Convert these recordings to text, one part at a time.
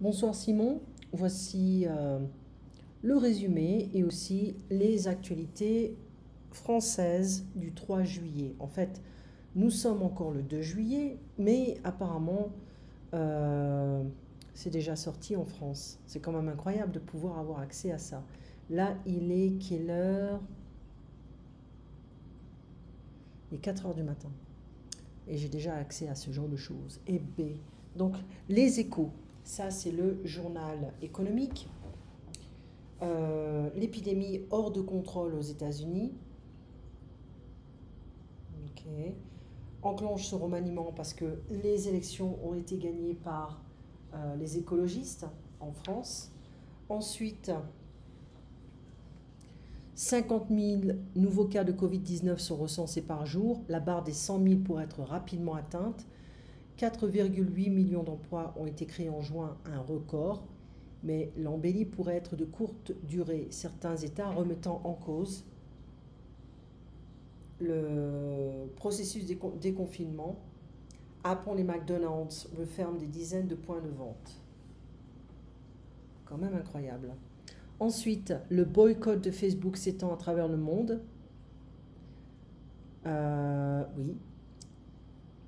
Bonsoir Simon, voici le résumé et aussi les actualités françaises du 3 juillet. En fait, nous sommes encore le 2 juillet, mais apparemment, euh, c'est déjà sorti en France. C'est quand même incroyable de pouvoir avoir accès à ça. Là, il est quelle heure? Il est 4 heures du matin. Et j'ai déjà accès à ce genre de choses. Et B. Donc, les échos. Ça, c'est le journal économique. L'épidémie hors de contrôle aux États-Unis. Ok. Enclenche ce remaniement parce que les élections ont été gagnées par les écologistes en France. Ensuite, 50 000 nouveaux cas de Covid-19 sont recensés par jour. La barre des 100 000 pourrait être rapidement atteinte. 4,8 millions d'emplois ont été créés en juin, un record. Mais l'embellie pourrait être de courte durée, certains États remettant en cause le processus de déconfinement. Apple et McDonald's referment des dizaines de points de vente. Quand même incroyable. Ensuite, le boycott de Facebook s'étend à travers le monde. Oui,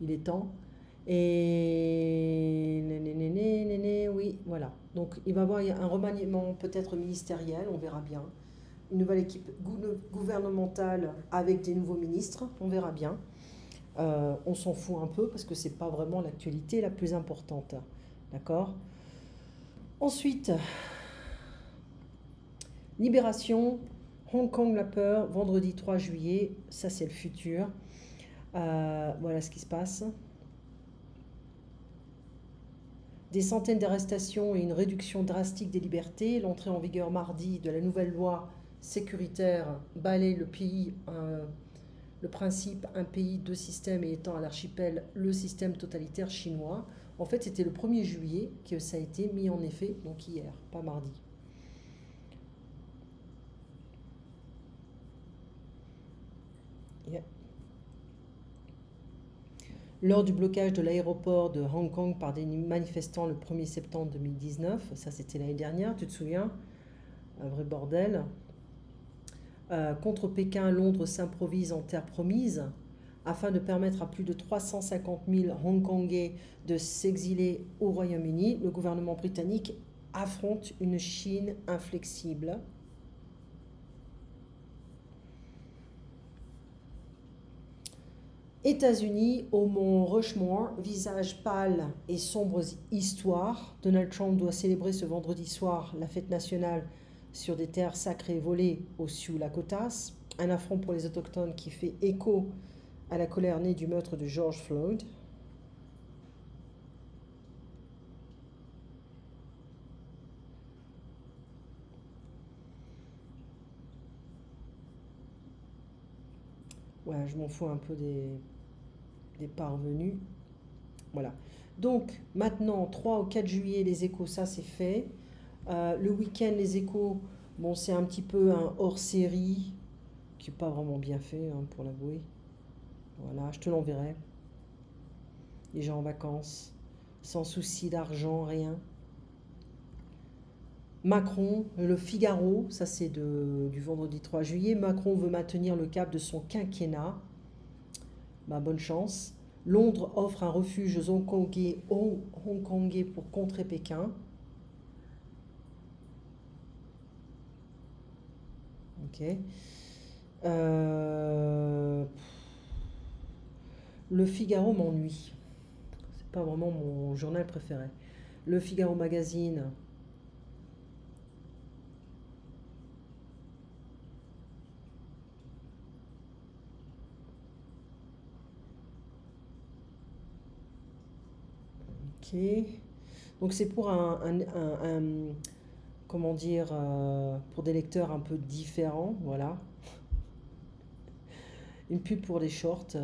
il est temps. Et oui, voilà. Donc il va y avoir un remaniement peut-être ministériel, on verra bien. Une nouvelle équipe gouvernementale avec des nouveaux ministres, on verra bien. On s'en fout un peu parce que c'est pas vraiment l'actualité la plus importante. D'accord? Ensuite, Libération, Hong Kong la peur, vendredi 3 juillet, ça c'est le futur. Voilà ce qui se passe. Des centaines d'arrestations et une réduction drastique des libertés. L'entrée en vigueur mardi de la nouvelle loi sécuritaire balaye le pays, le principe un pays, deux systèmes et étant à l'archipel le système totalitaire chinois. En fait, c'était le 1er juillet que ça a été mis en effet, donc hier, pas mardi. Yeah. Lors du blocage de l'aéroport de Hong Kong par des manifestants le 1er septembre 2019, ça c'était l'année dernière, tu te souviens? Un vrai bordel. Contre Pékin, Londres s'improvise en terre promise afin de permettre à plus de 350 000 Hongkongais de s'exiler au Royaume-Uni. Le gouvernement britannique affronte une Chine inflexible. États-Unis, au mont Rushmore, visage pâle et sombre histoire. Donald Trump doit célébrer ce vendredi soir la fête nationale sur des terres sacrées volées aux Sioux Lakotas. Un affront pour les autochtones qui fait écho à la colère née du meurtre de George Floyd. Ouais, je m'en fous un peu des parvenus. Voilà. Donc, maintenant, 3 au 4 juillet, les échos, ça c'est fait. Le week-end, les échos, bon, c'est un petit peu un hors-série qui n'est pas vraiment bien fait, hein, pour l'avouer. Voilà, je te l'enverrai. Les gens en vacances, sans souci d'argent, rien. Macron, le Figaro, ça c'est du vendredi 3 juillet. Macron veut maintenir le cap de son quinquennat. Bah, bonne chance. Londres offre un refuge aux Hongkongais pour contrer Pékin. Ok. Euh, Le Figaro m'ennuie. C'est pas vraiment mon journal préféré. Le Figaro Magazine. Ok. Donc c'est pour comment dire, pour des lecteurs un peu différents, voilà. Une pub pour des shorts,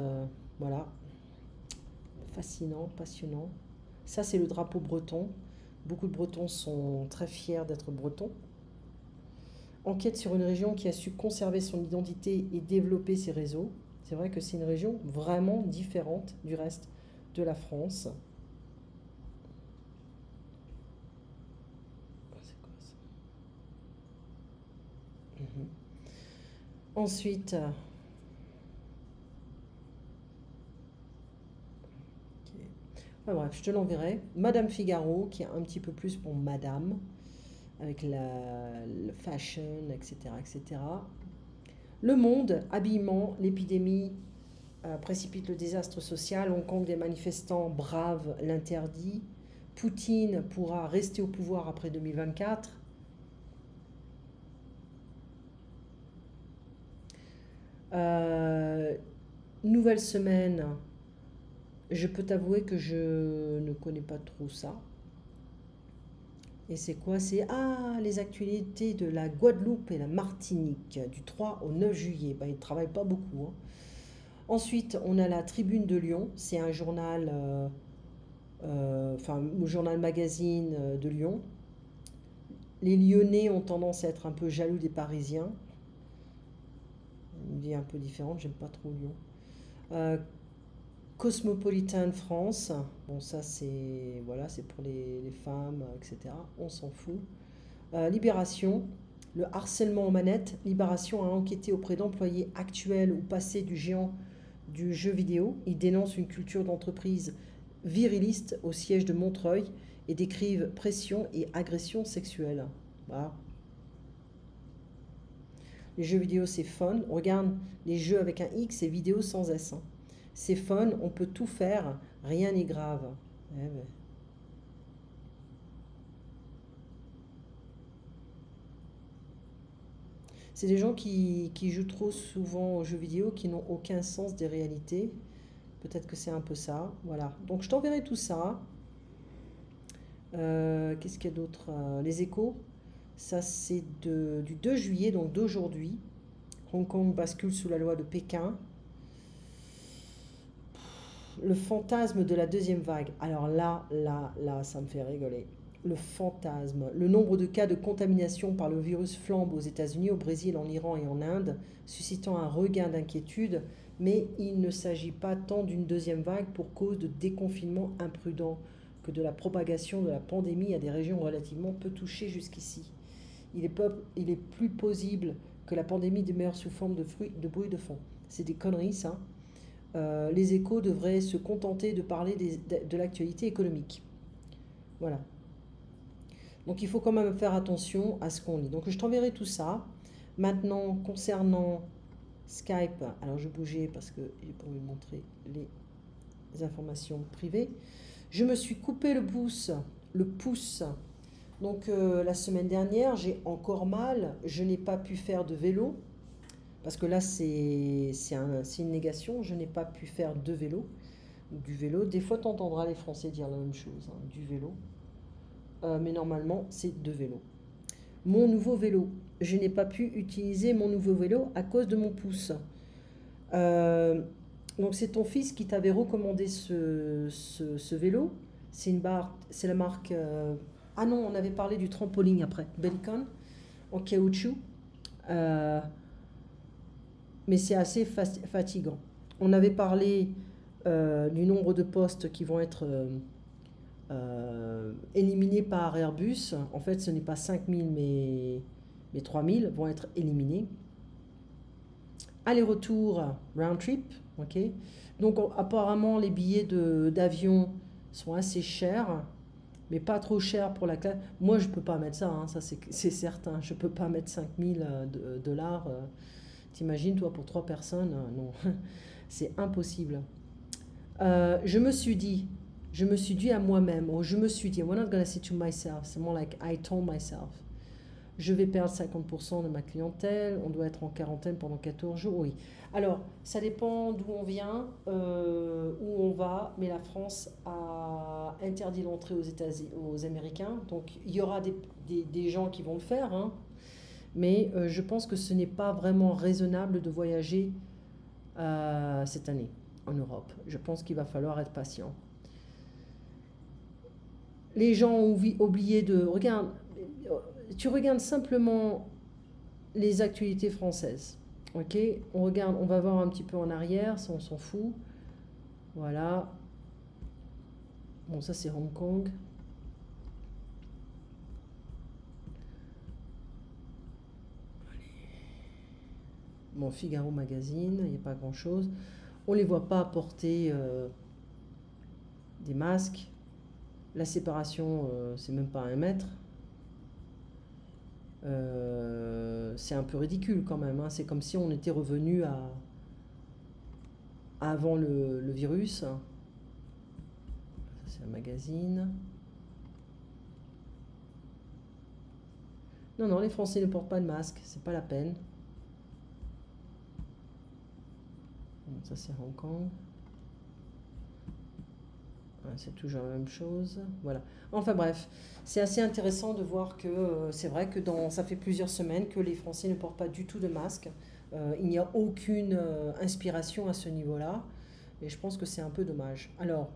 voilà. Fascinant, passionnant. Ça, c'est le drapeau breton. Beaucoup de Bretons sont très fiers d'être bretons. Enquête sur une région qui a su conserver son identité et développer ses réseaux. C'est vrai que c'est une région vraiment différente du reste de la France. Ensuite, ok. Enfin, bref, je te l'enverrai. Madame Figaro, qui est un petit peu plus pour Madame, avec le fashion, etc., etc. Le Monde, habillement, l'épidémie précipite le désastre social. Hong Kong, des manifestants bravent l'interdit. Poutine pourra rester au pouvoir après 2024. Nouvelle semaine, je peux t'avouer que je ne connais pas trop ça. Et c'est quoi? C'est les actualités de la Guadeloupe et la Martinique du 3 au 9 juillet. Ben, ils ne travaillent pas beaucoup, hein. Ensuite, on a la Tribune de Lyon. C'est un journal, enfin, journal magazine de Lyon. Les Lyonnais ont tendance à être un peu jaloux des Parisiens. Une vie un peu différente, j'aime pas trop Lyon. Euh, Cosmopolitan France, bon ça c'est voilà, c'est pour les femmes, etc. On s'en fout. Libération, le harcèlement aux manettes. Libération a enquêté auprès d'employés actuels ou passés du géant du jeu vidéo. Ils dénoncent une culture d'entreprise viriliste au siège de Montreuil et décrivent pression et agression sexuelle. Voilà. Les jeux vidéo c'est fun. On regarde les jeux avec un X et vidéo sans S, hein. C'est fun, on peut tout faire, rien n'est grave. Eh ben. C'est des gens qui jouent trop souvent aux jeux vidéo, qui n'ont aucun sens des réalités. Peut-être que c'est un peu ça. Voilà. Donc je t'enverrai tout ça. Qu'est-ce qu'il y a d'autre? Les échos. Ça c'est du 2 juillet, donc d'aujourd'hui. Hong Kong bascule sous la loi de Pékin. Le fantasme de la deuxième vague. Alors là, ça me fait rigoler. Le fantasme. Le nombre de cas de contamination par le virus flambe aux États-Unis, au Brésil, en Iran et en Inde, suscitant un regain d'inquiétude. Mais il ne s'agit pas tant d'une deuxième vague pour cause de déconfinement imprudent que de la propagation de la pandémie à des régions relativement peu touchées jusqu'ici. Il est plus possible que la pandémie demeure sous forme de bruit de fond. C'est des conneries, ça. Les échos devraient se contenter de parler de l'actualité économique. Voilà. Donc il faut quand même faire attention à ce qu'on lit. Donc je t'enverrai tout ça. Maintenant, concernant Skype, alors je bougeais parce que j'ai pas envie de montrer les informations privées. Je me suis coupé le pouce. Donc la semaine dernière, j'ai encore mal. Je n'ai pas pu faire de vélo. Parce que là, c'est une négation. Je n'ai pas pu faire de vélo. Du vélo. Des fois, tu entendras les Français dire la même chose, hein, du vélo. Mais normalement, c'est de vélo. Mon nouveau vélo. Je n'ai pas pu utiliser mon nouveau vélo à cause de mon pouce. Donc, c'est ton fils qui t'avait recommandé ce vélo. C'est la marque... ah non, on avait parlé du trampoline après. Bellicon, en caoutchouc. Mais c'est assez fatigant. On avait parlé du nombre de postes qui vont être éliminés par Airbus. En fait, ce n'est pas 5000, mais 3000 vont être éliminés. Aller-retour, round trip, ok. Donc apparemment, les billets d'avion sont assez chers, mais pas trop chers pour la classe. Moi, je ne peux pas mettre ça, hein, ça c'est certain. Je ne peux pas mettre 5000 dollars. T'imagines, toi, pour 3 personnes, non, c'est impossible. Je me suis dit à moi-même, ou je me suis dit, I'm not gonna say to myself, c'est more like I told myself, je vais perdre 50% de ma clientèle, on doit être en quarantaine pendant 14 jours, oui. Alors, ça dépend d'où on vient, où on va, mais la France a interdit l'entrée aux Américains, donc il y aura des gens qui vont le faire, hein, mais je pense que ce n'est pas vraiment raisonnable de voyager cette année en Europe. Je pense qu'il va falloir être patient. Les gens ont oublié de... Regarde, tu regardes simplement les actualités françaises. Ok, on regarde, on va voir un petit peu en arrière, ça on s'en fout. Voilà. Bon, ça c'est Hong Kong. Bon, Figaro Magazine, il n'y a pas grand-chose. On ne les voit pas porter des masques. La séparation, c'est même pas 1 mètre. C'est un peu ridicule quand même, hein. C'est comme si on était revenu à avant le virus. Ça, c'est un magazine. Non, non, les Français ne portent pas de masque, c'est pas la peine. Bon, ça, c'est Hong Kong. Ouais, c'est toujours la même chose. Voilà. Enfin bref, c'est assez intéressant de voir que c'est vrai que ça fait plusieurs semaines que les Français ne portent pas du tout de masque. Il n'y a aucune inspiration à ce niveau-là. Et je pense que c'est un peu dommage. Alors,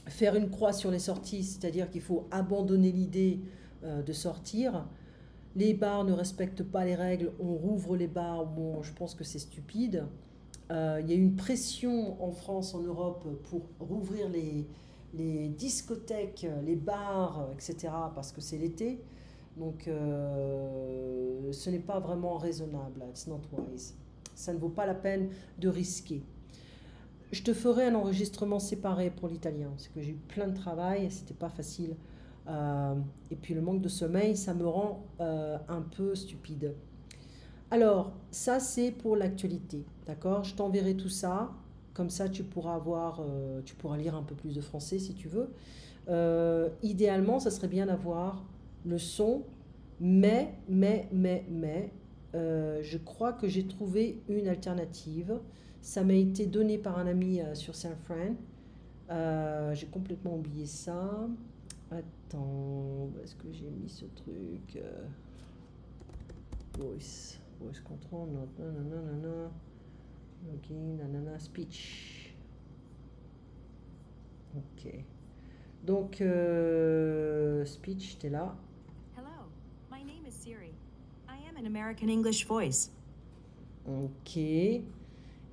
faire une croix sur les sorties, c'est-à-dire qu'il faut abandonner l'idée de sortir. Les bars ne respectent pas les règles, on rouvre les bars. Bon, je pense que c'est stupide. Il y a une pression en France, en Europe, pour rouvrir les discothèques, les bars, etc., parce que c'est l'été. Donc, ce n'est pas vraiment raisonnable. It's not wise. Ça ne vaut pas la peine de risquer. Je te ferai un enregistrement séparé pour l'italien. C'est que j'ai eu plein de travail et c'était pas facile. Et puis le manque de sommeil, ça me rend un peu stupide. Alors, ça c'est pour l'actualité, d'accord? Je t'enverrai tout ça, comme ça tu pourras tu pourras lire un peu plus de français si tu veux. Idéalement, ça serait bien d'avoir le son, mais, je crois que j'ai trouvé une alternative. Ça m'a été donné par un ami sur Saint-Fran. J'ai complètement oublié ça. Attends, où est-ce que j'ai mis ce truc? Voice control, nanana, login, nanana, speech. Ok. Donc, speech, t'es là. Hello, my name is Siri. I am an American English voice. Ok.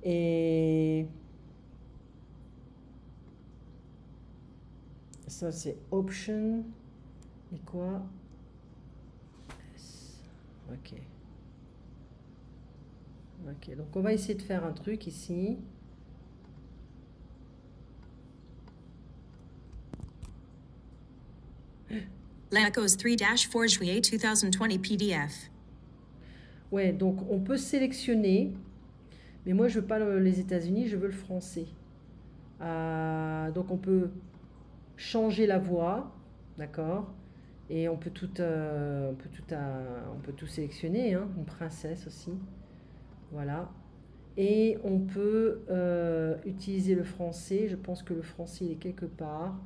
Et ça, c'est option. Et quoi? Ok. Ok, donc on va essayer de faire un truc ici. Lacos 3-4 juillet 2020 PDF. Ouais, donc on peut sélectionner, mais moi je veux pas les États-Unis, je veux le français. Donc on peut changer la voix, d'accord? Et on peut tout sélectionner, hein, une princesse aussi. Voilà. Et on peut utiliser le français. Je pense que le français il est quelque part.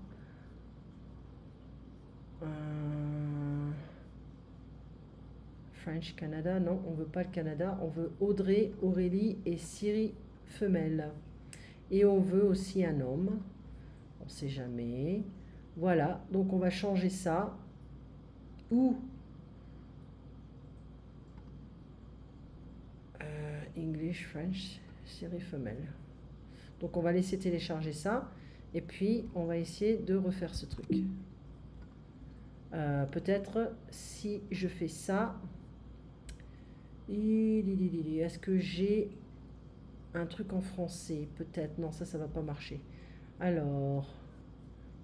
French Canada, non, on veut pas le Canada. On veut Audrey, Aurélie et Siri femelle. Et on veut aussi un homme. On sait jamais. Voilà, donc on va changer ça. Ou English, French, Siri femelle. Donc on va laisser télécharger ça. Et puis on va essayer de refaire ce truc. Peut-être si je fais ça. Est-ce que j'ai un truc en français? Peut-être. Non, ça va pas marcher. Alors,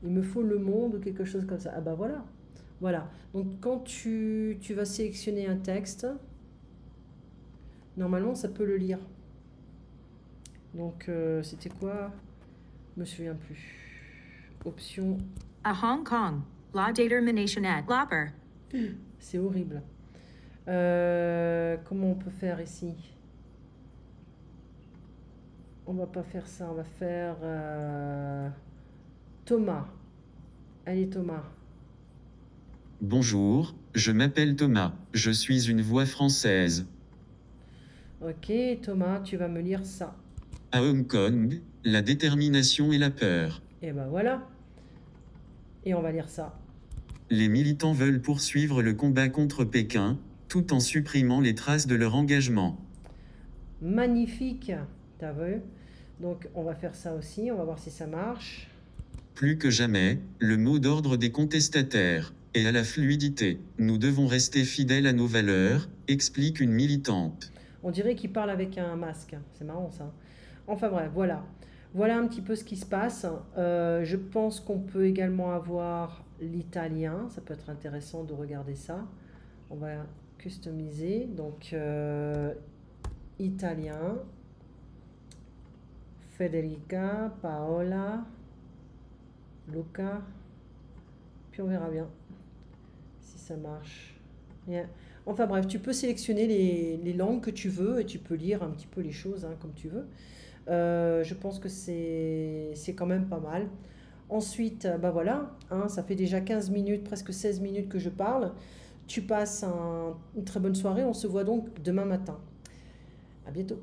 il me faut Le Monde ou quelque chose comme ça. Ah bah voilà. Voilà. Donc quand tu vas sélectionner un texte, normalement ça peut le lire. Donc c'était quoi? Je me souviens plus. Option. A Hong Kong. La détermination at Lopper. C'est horrible. Comment on peut faire ici? On va pas faire ça. On va faire Thomas. Allez Thomas. Bonjour, je m'appelle Thomas, je suis une voix française. Ok Thomas, tu vas me lire ça. À Hong Kong, la détermination et la peur. Et ben voilà. Et on va lire ça. Les militants veulent poursuivre le combat contre Pékin, tout en supprimant les traces de leur engagement. Magnifique, t'as vu? Donc on va faire ça aussi, on va voir si ça marche. Plus que jamais, le mot d'ordre des contestataires est à la fluidité. Nous devons rester fidèles à nos valeurs, explique une militante. On dirait qu'il parle avec un masque. C'est marrant ça. Enfin bref, voilà. Voilà un petit peu ce qui se passe. Je pense qu'on peut également avoir l'italien. Ça peut être intéressant de regarder ça. On va customiser. Donc, italien. Federica, Paola, Luca. Puis on verra bien si ça marche. Bien. Enfin bref, tu peux sélectionner les langues que tu veux et tu peux lire un petit peu les choses hein, comme tu veux. Je pense que c'est quand même pas mal. Ensuite, bah voilà, hein, ça fait déjà 15 minutes, presque 16 minutes que je parle. Tu passes une très bonne soirée. On se voit donc demain matin. À bientôt.